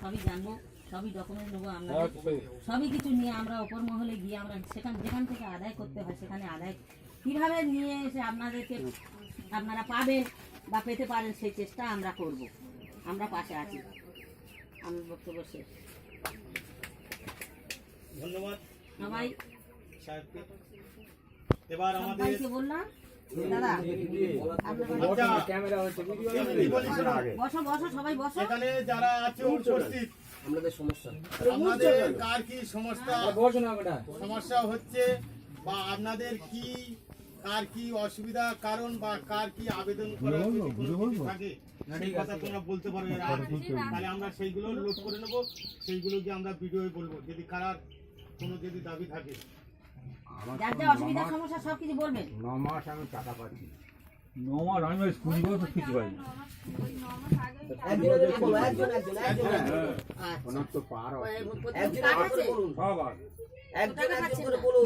সবই জানবো, সবই ডকুমেন্ট নেবো, আমরা সবই কিছু নিয়ে আমরা ওপর মহলে গিয়ে আমরা যেখান থেকে আদায় করতে হয় সেখানে আদায় কীভাবে নিয়ে এসে আপনাদেরকে আপনারা পাবেন বা পেতে পারেন সেই চেষ্টা আমরা করব। আমরা পাশে আছি। আমি বক্তব্য শেষ। ধন্যবাদ সবাই সাহেবকে। এবার আমাদের সবাইকে বললাম দাদা বসো বসো সবাই বসো। এখানে যারা আছে উপস্থিত, আমাদের সমস্যা আপনাদের কার কি সমস্যা হচ্ছে বা আপনাদের কি কার কি অসুবিধা কারণ বা কার কি আবেদন করার যদি কোনো কিছু থাকে সেই কথা তোমরা বলতে পারো। তাহলে আমরা সেইগুলো লোড করে নেবো, সেইগুলো গিয়ে আমরা ভিডিওয় বলবো যদি কারার কোনো যদি দাবি থাকে। যার যা অসুবিধা সমস্যা সব কিছু বলবেন। 9 মাস আমি টাকা পাচ্ছি। 9 মাস আমি স্কুল করে তো কিছু পাই না। ওনার তো পার একজন করে বলুন। একজন করে বলুন।